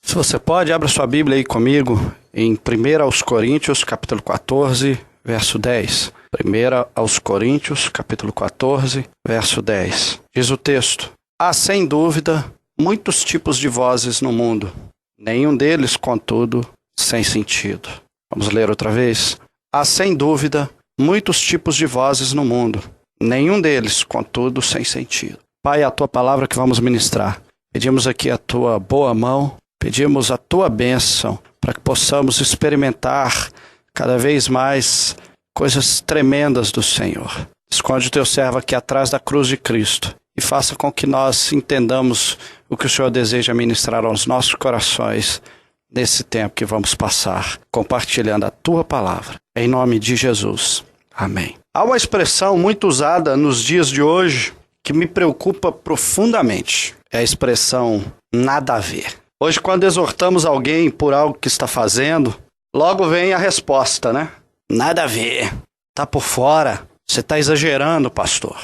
Se você pode, abra sua Bíblia aí comigo em 1 aos Coríntios, capítulo 14, verso 10. 1 aos Coríntios, capítulo 14, verso 10. Diz o texto: há, sem dúvida, muitos tipos de vozes no mundo, nenhum deles, contudo, sem sentido. Vamos ler outra vez? Há, sem dúvida, muitos tipos de vozes no mundo, nenhum deles, contudo, sem sentido. Pai, é a Tua palavra que vamos ministrar. Pedimos aqui a Tua boa mão, pedimos a Tua bênção, para que possamos experimentar cada vez mais coisas tremendas do Senhor. Esconde o Teu servo aqui atrás da cruz de Cristo e faça com que nós entendamos o que o Senhor deseja ministrar aos nossos corações nesse tempo que vamos passar, compartilhando a Tua palavra. Em nome de Jesus. Amém. Há uma expressão muito usada nos dias de hoje que me preocupa profundamente. É a expressão nada a ver. Hoje, quando exortamos alguém por algo que está fazendo, logo vem a resposta, né? Nada a ver. Tá por fora. Você está exagerando, pastor.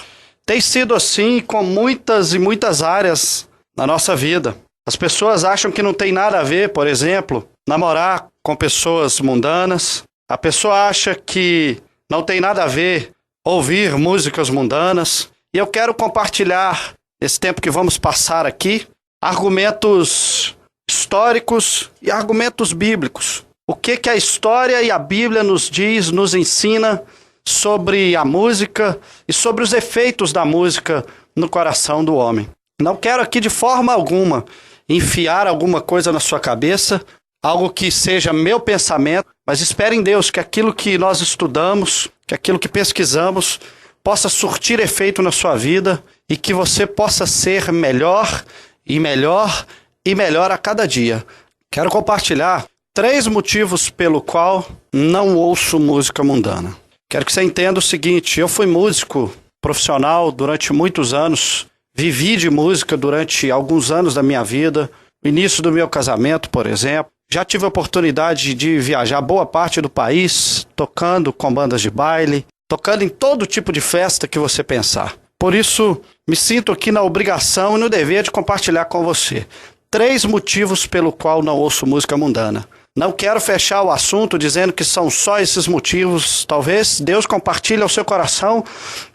Tem sido assim com muitas e muitas áreas na nossa vida. As pessoas acham que não tem nada a ver, por exemplo, namorar com pessoas mundanas. A pessoa acha que não tem nada a ver ouvir músicas mundanas. E eu quero compartilhar, nesse tempo que vamos passar aqui, argumentos históricos e argumentos bíblicos. O que a história e a Bíblia nos diz, nos ensina sobre a música e sobre os efeitos da música no coração do homem. Não quero aqui de forma alguma enfiar alguma coisa na sua cabeça, algo que seja meu pensamento, mas espere em Deus que aquilo que nós estudamos, que aquilo que pesquisamos, possa surtir efeito na sua vida e que você possa ser melhor e melhor e melhor a cada dia. Quero compartilhar 3 motivos pelo qual não ouço música mundana. Quero que você entenda o seguinte: eu fui músico profissional durante muitos anos, vivi de música durante alguns anos da minha vida, no início do meu casamento, por exemplo. Já tive a oportunidade de viajar boa parte do país, tocando com bandas de baile, tocando em todo tipo de festa que você pensar. Por isso, me sinto aqui na obrigação e no dever de compartilhar com você 3 motivos pelo qual não ouço música mundana. Não quero fechar o assunto dizendo que são só esses motivos. Talvez Deus compartilhe ao seu coração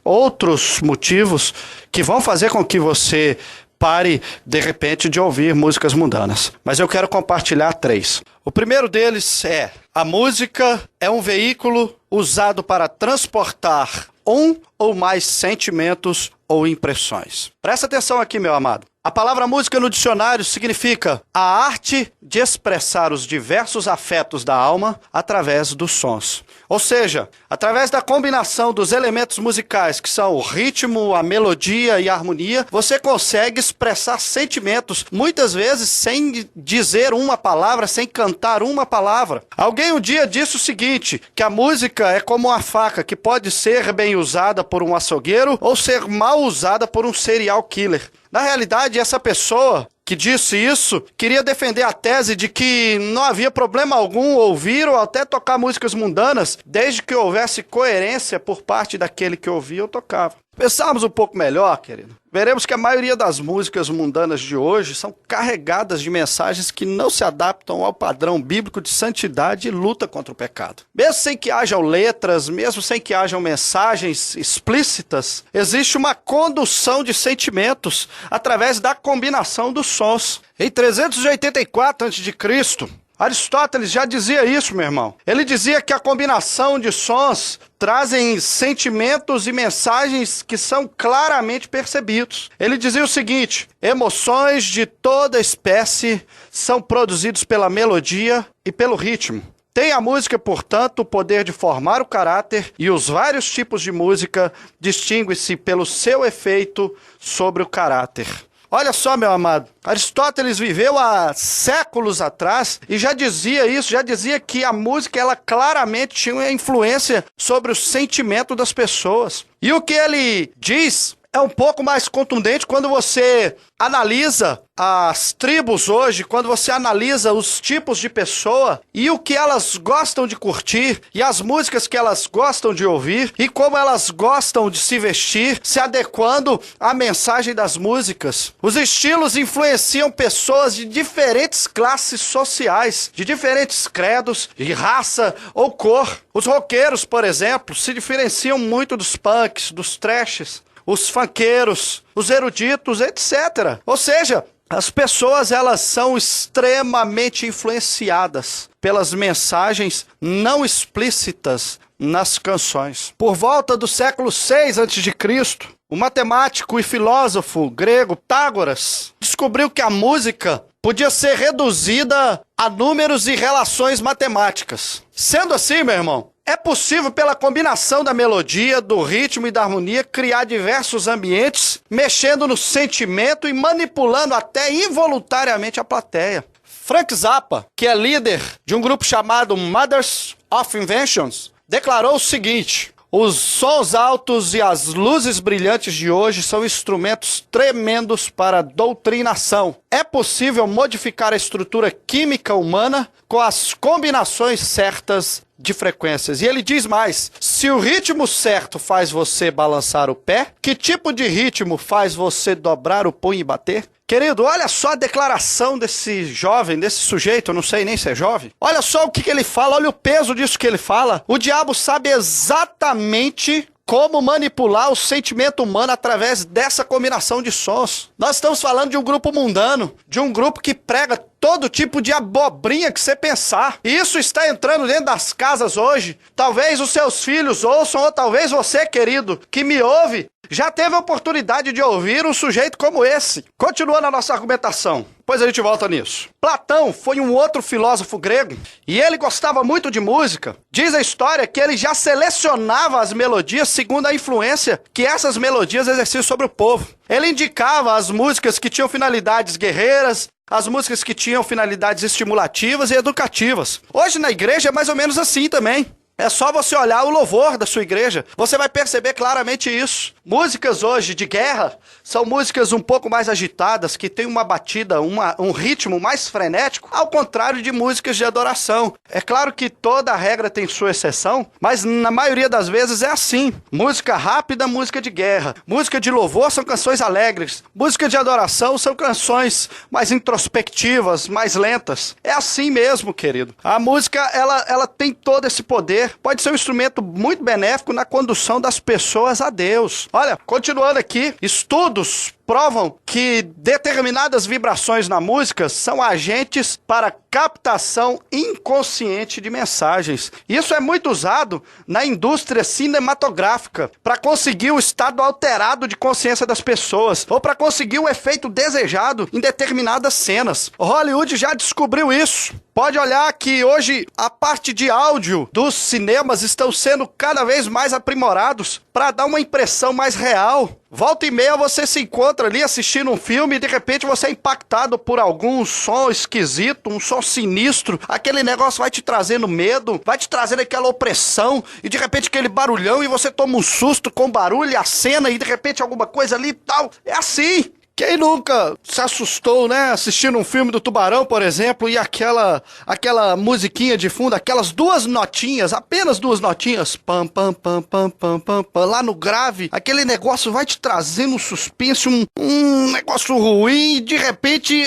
outros motivos que vão fazer com que você pare, de repente, de ouvir músicas mundanas. Mas eu quero compartilhar 3. O primeiro deles é: a música é um veículo usado para transportar um ou mais sentimentos ou impressões. Presta atenção aqui, meu amado. A palavra música no dicionário significa a arte de expressar os diversos afetos da alma através dos sons. Ou seja, através da combinação dos elementos musicais, que são o ritmo, a melodia e a harmonia, você consegue expressar sentimentos, muitas vezes sem dizer uma palavra, sem cantar uma palavra. Alguém um dia disse o seguinte, que a música é como uma faca, que pode ser bem usada por um açougueiro ou ser mal usada por um serial killer. Na realidade, essa pessoa que disse isso queria defender a tese de que não havia problema algum ouvir ou até tocar músicas mundanas, desde que houvesse coerência por parte daquele que ouvia ou tocava. Pensarmos um pouco melhor, querido, veremos que a maioria das músicas mundanas de hoje são carregadas de mensagens que não se adaptam ao padrão bíblico de santidade e luta contra o pecado. Mesmo sem que hajam letras, mesmo sem que hajam mensagens explícitas, existe uma condução de sentimentos através da combinação dos sons. Em 384 a.C., Aristóteles já dizia isso, meu irmão. Ele dizia que a combinação de sons trazem sentimentos e mensagens que são claramente percebidos. Ele dizia o seguinte: emoções de toda espécie são produzidos pela melodia e pelo ritmo. Tem a música, portanto, o poder de formar o caráter, e os vários tipos de música distinguem-se pelo seu efeito sobre o caráter. Olha só, meu amado, Aristóteles viveu há séculos atrás e já dizia isso, já dizia que a música ela claramente tinha uma influência sobre o sentimento das pessoas. E o que ele diz é um pouco mais contundente quando você analisa as tribos hoje, quando você analisa os tipos de pessoa e o que elas gostam de curtir e as músicas que elas gostam de ouvir e como elas gostam de se vestir, se adequando à mensagem das músicas. Os estilos influenciam pessoas de diferentes classes sociais, de diferentes credos, de raça ou cor. Os roqueiros, por exemplo, se diferenciam muito dos punks, dos thrashes, os funkeiros, os eruditos, etc. Ou seja, as pessoas elas são extremamente influenciadas pelas mensagens não explícitas nas canções. Por volta do século VI a.C., o matemático e filósofo grego Pitágoras descobriu que a música podia ser reduzida a números e relações matemáticas. Sendo assim, meu irmão, é possível, pela combinação da melodia, do ritmo e da harmonia, criar diversos ambientes, mexendo no sentimento e manipulando até involuntariamente a plateia. Frank Zappa, que é líder de um grupo chamado Mothers of Inventions, declarou o seguinte: os sons altos e as luzes brilhantes de hoje são instrumentos tremendos para a doutrinação. É possível modificar a estrutura química humana com as combinações certas de frequências. E ele diz mais: se o ritmo certo faz você balançar o pé, que tipo de ritmo faz você dobrar o punho e bater? Querido, olha só a declaração desse jovem, desse sujeito, eu não sei nem se é jovem. Olha só o que ele fala, olha o peso disso que ele fala. O diabo sabe exatamente como manipular o sentimento humano através dessa combinação de sons. Nós estamos falando de um grupo mundano, de um grupo que prega todo tipo de abobrinha que você pensar. E isso está entrando dentro das casas hoje. Talvez os seus filhos ouçam, ou talvez você, querido, que me ouve, já teve a oportunidade de ouvir um sujeito como esse. Continuando a nossa argumentação, depois a gente volta nisso. Platão foi um outro filósofo grego e ele gostava muito de música. Diz a história que ele já selecionava as melodias segundo a influência que essas melodias exerciam sobre o povo. Ele indicava as músicas que tinham finalidades guerreiras, as músicas que tinham finalidades estimulativas e educativas. Hoje na igreja é mais ou menos assim também. É só você olhar o louvor da sua igreja, você vai perceber claramente isso. Músicas hoje de guerra são músicas um pouco mais agitadas, que tem uma batida, um ritmo mais frenético, ao contrário de músicas de adoração. É claro que toda regra tem sua exceção, mas na maioria das vezes é assim. Música rápida, música de guerra. Música de louvor são canções alegres. Música de adoração são canções mais introspectivas, mais lentas. É assim mesmo, querido. A música, ela tem todo esse poder. Pode ser um instrumento muito benéfico na condução das pessoas a Deus. Olha, continuando aqui, estudos provam que determinadas vibrações na música são agentes para captação inconsciente de mensagens. Isso é muito usado na indústria cinematográfica para conseguir o estado alterado de consciência das pessoas ou para conseguir o efeito desejado em determinadas cenas. Hollywood já descobriu isso. Pode olhar que hoje a parte de áudio dos cinemas estão sendo cada vez mais aprimorados para dar uma impressão mais real. Volta e meia você se encontra ali assistindo um filme e de repente você é impactado por algum som esquisito, um som sinistro. Aquele negócio vai te trazendo medo, vai te trazendo aquela opressão e de repente aquele barulhão e você toma um susto com o barulho e a cena e de repente alguma coisa ali e tal. É assim. Quem nunca se assustou, né, assistindo um filme do Tubarão, por exemplo, e aquela musiquinha de fundo, aquelas duas notinhas, apenas duas notinhas, pam, pam, pam, pam, pam, pam, pam, lá no grave, aquele negócio vai te trazendo um suspense, um negócio ruim, e de repente,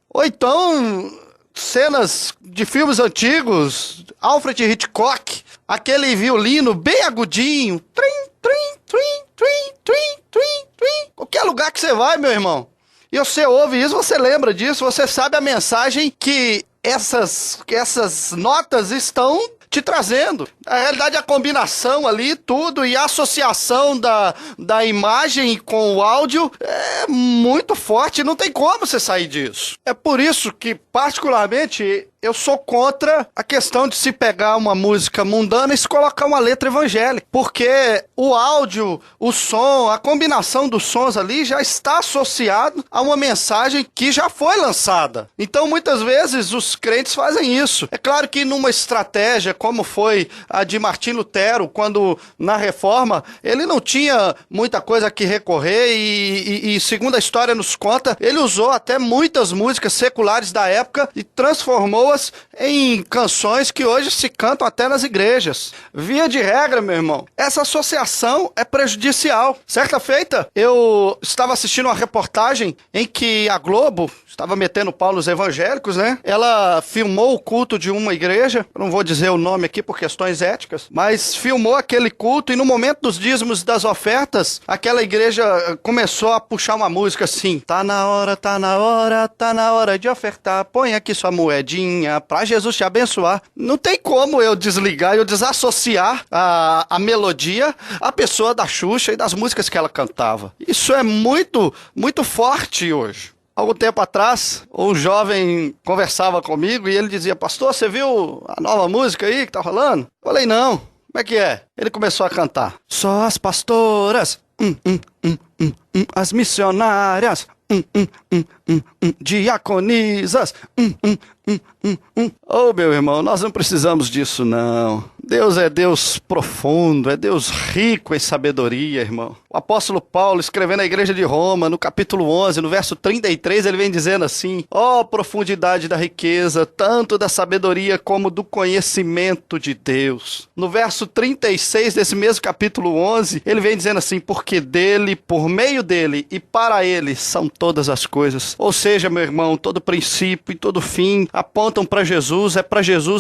ou então, cenas de filmes antigos, Alfred Hitchcock, aquele violino bem agudinho, trim, trim, trim, trim, trim, trim, trim. Qualquer lugar que você vai, meu irmão, e você ouve isso, você lembra disso, você sabe a mensagem que essas notas estão te trazendo. Na realidade, a combinação ali, tudo, e a associação da imagem com o áudio é muito forte, não tem como você sair disso. É por isso que, particularmente, eu sou contra a questão de se pegar uma música mundana e se colocar uma letra evangélica, porque o áudio, o som, a combinação dos sons ali já está associado a uma mensagem que já foi lançada. Então, muitas vezes, os crentes fazem isso. É claro que numa estratégia, como foi a de Martim Lutero, quando na Reforma, ele não tinha muita coisa a que recorrer e segundo a história nos conta, ele usou até muitas músicas seculares da época e transformou-as em canções que hoje se cantam até nas igrejas. Via de regra, meu irmão, essa associação é prejudicial. Certa feita, eu estava assistindo uma reportagem em que a Globo estava metendo pau nos evangélicos, né? Ela filmou o culto de uma igreja, eu não vou dizer o nome aqui por questões éticas, mas filmou aquele culto e no momento dos dízimos das ofertas, aquela igreja começou a puxar uma música assim: tá na hora, tá na hora, tá na hora de ofertar, põe aqui sua moedinha pra Jesus te abençoar. Não tem como eu desligar, eu desassociar a melodia à pessoa da Xuxa e das músicas que ela cantava. Isso é muito, muito forte hoje. Algum tempo atrás, um jovem conversava comigo e ele dizia: pastor, você viu a nova música aí que tá rolando? Eu falei: não. Como é que é? Ele começou a cantar: só as pastoras, as missionárias, diaconisas, Oh, meu irmão, nós não precisamos disso, não. Deus é Deus profundo, é Deus rico em sabedoria, irmão. O apóstolo Paulo, escrevendo à igreja de Roma, no capítulo 11, no verso 33, ele vem dizendo assim: ó, profundidade da riqueza, tanto da sabedoria como do conhecimento de Deus. No verso 36 desse mesmo capítulo 11, ele vem dizendo assim: porque dele, por meio dele e para ele são todas as coisas. Ou seja, meu irmão, todo princípio e todo fim apontam para Jesus,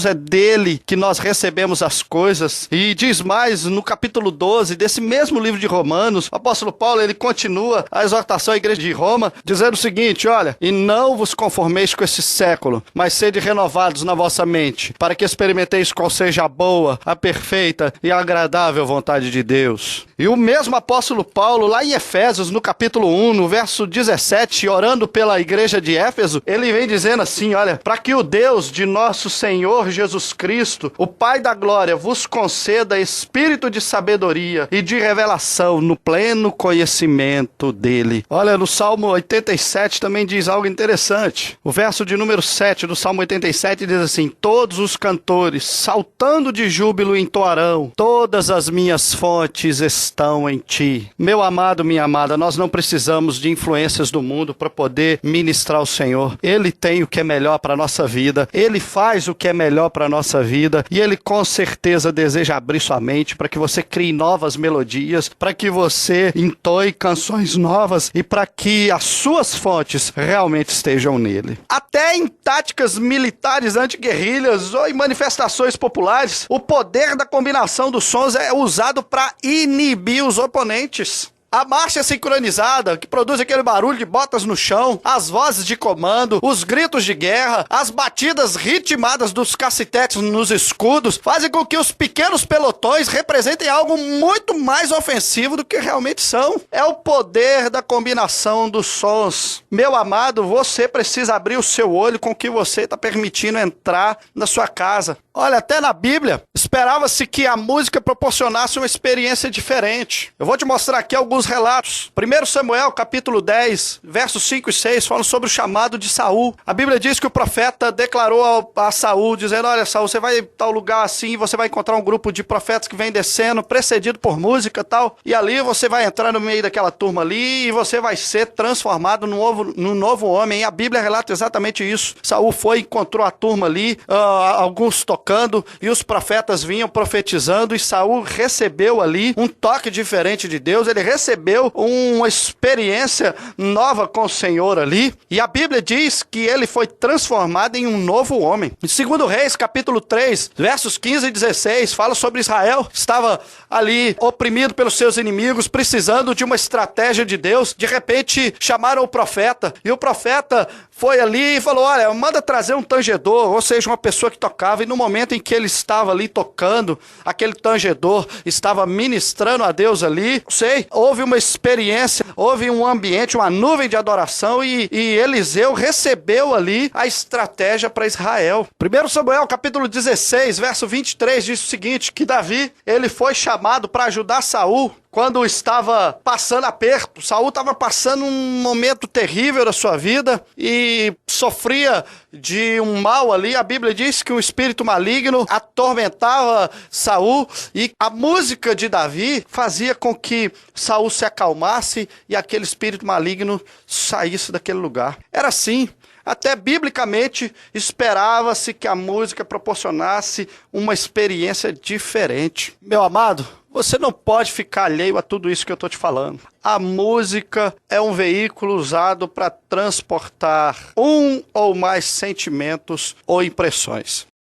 é dele que nós recebemos as coisas. E diz mais, no capítulo 12 desse mesmo livro de Romanos, o apóstolo Paulo, ele continua a exortação à igreja de Roma, dizendo o seguinte: olha, e não vos conformeis com esse século, mas sede renovados na vossa mente, para que experimenteis qual seja a boa, a perfeita e a agradável vontade de Deus. E o mesmo apóstolo Paulo, lá em Efésios, no capítulo 1, no verso 17, orando pela igreja de Éfeso, ele vem dizendo assim: olha, para que o Deus de nosso Senhor Jesus Cristo, o Pai da glória, vos conceda espírito de sabedoria e de revelação no pleno conhecimento dele. Olha, no Salmo 87 também diz algo interessante. O verso de número 7 do Salmo 87 diz assim: todos os cantores, saltando de júbilo, entoarão: todas as minhas fontes estão em ti. Meu amado, minha amada, nós não precisamos de influências do mundo para poder ministrar o Senhor. Ele tem o que é melhor para a nossa vida, Ele faz o que é melhor para a nossa vida, e Ele com certeza deseja abrir sua mente para que você crie novas melodias, para que você entoie canções novas e para que as suas fontes realmente estejam nele. Até em táticas militares anti-guerrilhas ou em manifestações populares, o poder da combinação dos sons é usado para inibir os oponentes. A marcha sincronizada, que produz aquele barulho de botas no chão, as vozes de comando, os gritos de guerra, as batidas ritmadas dos cacetetes nos escudos, fazem com que os pequenos pelotões representem algo muito mais ofensivo do que realmente são. É o poder da combinação dos sons. Meu amado, você precisa abrir o seu olho com o que você está permitindo entrar na sua casa. Olha, até na Bíblia, esperava-se que a música proporcionasse uma experiência diferente. Eu vou te mostrar aqui alguns relatos. 1 Samuel, capítulo 10, versos 5 e 6, falam sobre o chamado de Saul. A Bíblia diz que o profeta declarou a Saul, dizendo: olha, Saul, você vai em tal lugar assim, você vai encontrar um grupo de profetas que vem descendo, precedido por música e tal, e ali você vai entrar no meio daquela turma ali, e você vai ser transformado num novo homem. E a Bíblia relata exatamente isso. Saul foi, encontrou a turma ali, alguns tocando, e os profetas vinham profetizando, e Saul recebeu ali um toque diferente de Deus. Ele recebeu uma experiência nova com o Senhor ali, e a Bíblia diz que ele foi transformado em um novo homem. Em 2 Reis, capítulo 3, versos 15 e 16, fala sobre Israel, que estava ali oprimido pelos seus inimigos, precisando de uma estratégia de Deus. De repente chamaram o profeta, e o profeta foi ali e falou, olha, manda trazer um tangedor, ou seja, uma pessoa que tocava, e no momento em que ele estava ali tocando, aquele tangedor estava ministrando a Deus ali, não sei, houve uma experiência, houve um ambiente, uma nuvem de adoração, e Eliseu recebeu ali a estratégia para Israel. 1 Samuel, capítulo 16, verso 23, diz o seguinte, que Davi, ele foi chamado para ajudar Saul, quando estava passando aperto. Saul estava passando um momento terrível da sua vida e sofria de um mal ali. A Bíblia diz que um espírito maligno atormentava Saul e a música de Davi fazia com que Saul se acalmasse e aquele espírito maligno saísse daquele lugar. Era assim. Até biblicamente esperava-se que a música proporcionasse uma experiência diferente. Meu amado, você não pode ficar alheio a tudo isso que eu estou te falando. A música é um veículo usado para transportar um ou mais sentimentos ou impressões.